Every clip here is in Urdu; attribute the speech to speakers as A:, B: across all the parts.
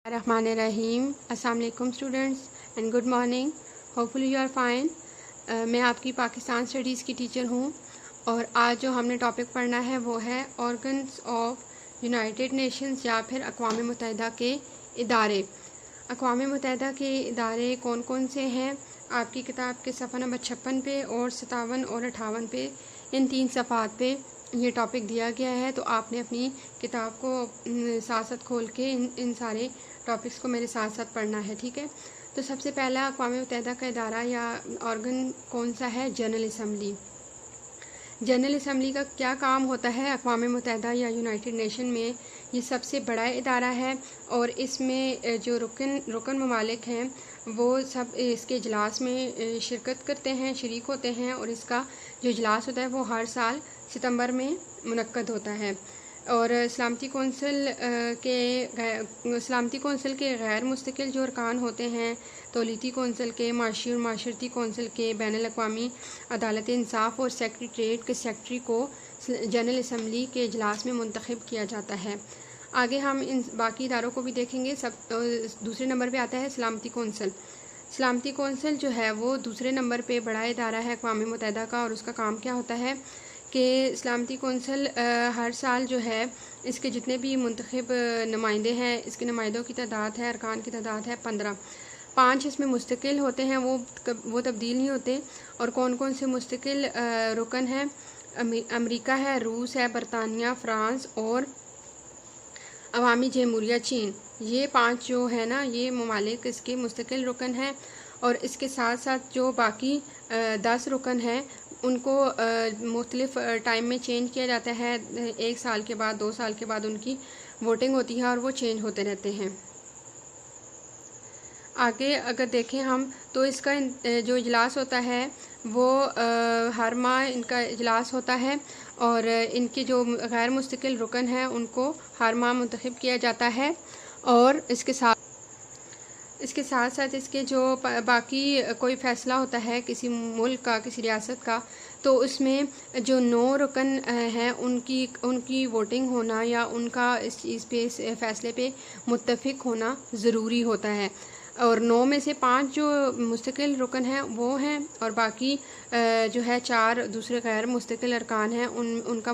A: الرحمن الرحیم. السلام علیکم students and good morning. Hopefully you are fine. میں آپ کی پاکستان اسٹڈیز کی ٹیچر ہوں اور آج جو ہم نے ٹاپک پڑھنا ہے وہ ہے آرگنز آف یونائٹڈ نیشنز یا پھر اقوام متحدہ کے ادارے. اقوام متحدہ کے ادارے کون کون سے ہیں؟ آپ کی کتاب کے صفحہ نمبر 56 پہ اور 57 اور 58 پہ ان 3 صفحات پہ یہ ٹاپک دیا گیا ہے. تو آپ نے اپنی کتاب کو ساتھ ساتھ کھول کے ان سارے ٹاپکس کو میرے ساتھ ساتھ پڑھنا ہے. ٹھیک ہے. تو سب سے پہلا اقوام متحدہ کا ادارہ یا آرگن کون سا ہے؟ General assembly. جنرل اسمبلی کا کیا کام ہوتا ہے؟ اقوام متحدہ یا یونائٹڈ نیشن میں یہ سب سے بڑا ادارہ ہے اور اس میں جو رکن ممالک ہیں وہ سب اس کے اجلاس میں شرکت کرتے ہیں، شریک ہوتے ہیں، اور اس کا جو اجلاس ہوتا ہے وہ ہر سال ستمبر میں منعقد ہوتا ہے. اور سلامتی کونسل کے غیر مستقل جو ارکان ہوتے ہیں، تولیتی کونسل کے، معاشی اور معاشرتی کونسل کے، بین الاقوامی عدالت انصاف اور سیکریٹریٹ کے سیکرٹری کو جنرل اسمبلی کے اجلاس میں منتخب کیا جاتا ہے. آگے ہم ان باقی اداروں کو بھی دیکھیں گے. دوسرے نمبر پہ آتا ہے سلامتی کونسل. سلامتی کونسل جو ہے وہ دوسرے نمبر پہ بڑا ادارہ ہے اقوام متحدہ کا، اور اس کا کام کیا ہوتا ہے کہ سلامتی کونسل ہر سال جو ہے اس کے جتنے بھی منتخب نمائندے ہیں، اس کے نمائندوں کی تعداد ہے، ارکان کی تعداد ہے 15. 5 اس میں مستقل ہوتے ہیں، وہ تبدیل نہیں ہوتے. اور کون کون سے مستقل رکن ہیں؟ امریکہ ہے، روس ہے، برطانیہ، فرانس اور عوامی جمہوریہ چین. یہ 5 جو ہے نا، یہ ممالک اس کے مستقل رکن ہیں. اور اس کے ساتھ ساتھ جو باقی 10 رکن ہیں ان کو مختلف ٹائم میں چینج کیا جاتا ہے. 1 سال کے بعد، 2 سال کے بعد ان کی ووٹنگ ہوتی ہے اور وہ چینج ہوتے رہتے ہیں. آگے اگر دیکھیں ہم تو اس کا جو اجلاس ہوتا ہے وہ ہر ماہ ان کا اجلاس ہوتا ہے، اور ان کے جو غیر مستقل رکن ہیں ان کو ہر ماہ منتخب کیا جاتا ہے. اور اس کے ساتھ ساتھ اس کے جو باقی کوئی فیصلہ ہوتا ہے کسی ملک کا، کسی ریاست کا، تو اس میں جو 9 رکن ہیں ان کی ووٹنگ ہونا یا ان کا اس چیز پہ، اس فیصلے پہ متفق ہونا ضروری ہوتا ہے. اور 9 میں سے 5 جو مستقل رکن ہیں وہ ہیں، اور باقی جو ہے 4 دوسرے غیر مستقل ارکان ہیں، ان کا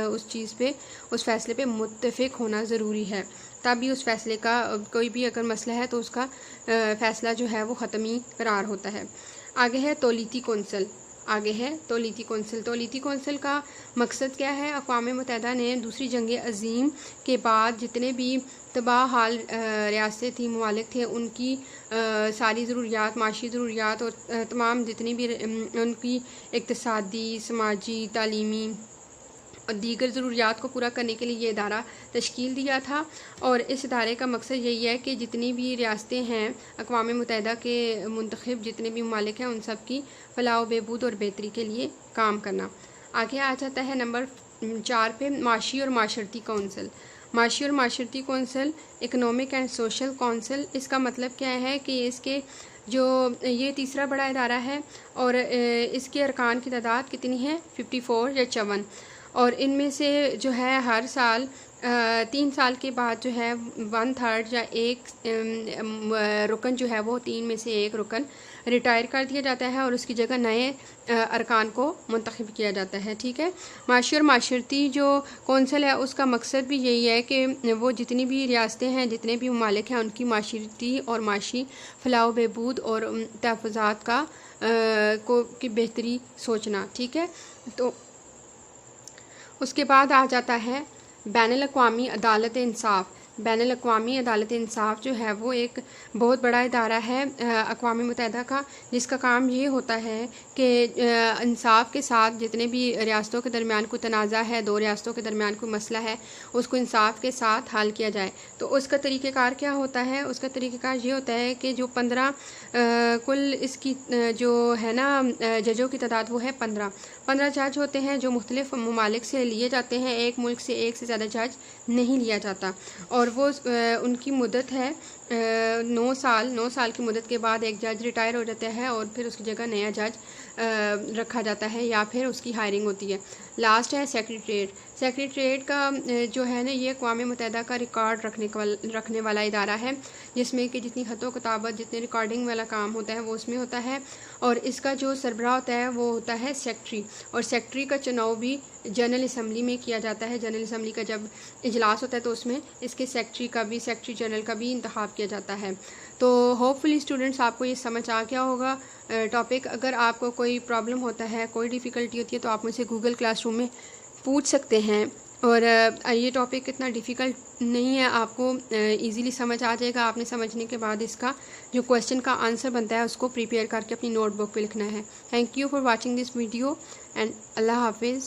A: اس چیز پہ، اس فیصلے پہ متفق ہونا ضروری ہے. تبھی اس فیصلے کا کوئی بھی اگر مسئلہ ہے تو اس کا فیصلہ جو ہے وہ حتمی قرار ہوتا ہے. آگے ہے تولیتی کونسل. تولیتی کونسل کا مقصد کیا ہے؟ اقوام متحدہ نے دوسری جنگ عظیم کے بعد جتنے بھی تباہ حال ریاستیں تھیں، ممالک تھے، ان کی ساری ضروریات، معاشی ضروریات اور تمام جتنی بھی ان کی اقتصادی، سماجی، تعلیمی اور دیگر ضروریات کو پورا کرنے کے لیے یہ ادارہ تشکیل دیا تھا. اور اس ادارے کا مقصد یہی ہے کہ جتنی بھی ریاستیں ہیں اقوام متحدہ کے منتخب جتنے بھی ممالک ہیں ان سب کی فلاح و بہبود اور بہتری کے لیے کام کرنا. آگے آ جاتا ہے نمبر 4 پہ معاشی اور معاشرتی کونسل. معاشی اور معاشرتی council economic and social council. اس کا مطلب کیا ہے کہ اس کے یہ تیسرا بڑا ادارہ ہے، اور اس کے ارکان کی تعداد کتنی ہے؟ 54 یا 54. اور ان میں سے جو ہے ہر سال 3 سال کے بعد جو ہے 1/3 یا ایک رکن جو ہے وہ 3 میں سے ایک رکن ریٹائر کر دیا جاتا ہے اور اس کی جگہ نئے ارکان کو منتخب کیا جاتا ہے. ٹھیک ہے. معاشی اور معاشرتی جو کونسل ہے اس کا مقصد بھی یہی ہے کہ وہ جتنی بھی ریاستیں ہیں، جتنے بھی ممالک ہیں، ان کی معاشرتی اور معاشی فلاح و بہبود اور تحفظات کی بہتری سوچنا. ٹھیک ہے. تو اس کے بعد آ جاتا ہے بین الاقوامی عدالت انصاف. بین الاقوامی عدالت انصاف جو ہے وہ ایک بہت بڑا ادارہ ہے اقوام متحدہ کا، جس کا کام یہ ہوتا ہے کہ انصاف کے ساتھ جتنے بھی ریاستوں کے درمیان کوئی تنازع ہے، 2 ریاستوں کے درمیان کوئی مسئلہ ہے، اس کو انصاف کے ساتھ حل کیا جائے. تو اس کا طریقہ کار کیا ہوتا ہے؟ اس کا طریقہ کار یہ ہوتا ہے کہ جو 15 کل اس کی جو ہے نا ججوں کی تعداد وہ ہے 15 جج ہوتے ہیں جو مختلف ممالک سے لیے جاتے ہیں. ایک ملک سے ایک سے زیادہ جج نہیں لیا جاتا، اور وہ ان کی مدت ہے 9 سال. 9 سال کی مدت کے بعد ایک جج ریٹائر ہو جاتا ہے اور پھر اس کی جگہ نیا جج رکھا جاتا ہے یا پھر اس کی ہائرنگ ہوتی ہے. لاسٹ ہے سیکریٹریٹ. سیکریٹریٹ کا جو ہے نا یہ اقوام متحدہ کا ریکارڈ رکھنے والا ادارہ ہے، جس میں کہ جتنی خط و کتابت جتنے ریکارڈنگ والا کام ہوتا ہے وہ اس میں ہوتا ہے، اور اس کا جو سربراہ ہوتا ہے وہ ہوتا ہے سیکٹری، اور سیکٹری کا چناؤ بھی جنرل اسمبلی میں کیا جاتا ہے۔ جنرل اسمبلی کا جب اجلاس ہوتا ہے تو اس میں اس کے سیکٹری جنرل کا بھی انتخاب کیا جاتا ہے۔ تو ہوپ فلی اسٹوڈنٹس آپ کو یہ سمجھ آ گیا ہوگا ٹاپک۔ اگر آپ کو کوئی پرابلم ہوتا ہے، کوئی ڈیفیکلٹی ہوتی ہے تو آپ مجھ سے گوگل کلاس روم میں پوچھ سکتے ہیں، اور یہ ٹاپک اتنا ڈیفیکلٹ نہیں ہے، آپ کو ایزیلی سمجھ آ جائے گا۔ آپ نے سمجھنے کے بعد اس کا جو کویسچن کا آنسر بنتا ہے اس کو پریپیئر کر کے اپنی نوٹ بک پہ لکھنا ہے۔ Thank you for watching this video and اللہ حافظ۔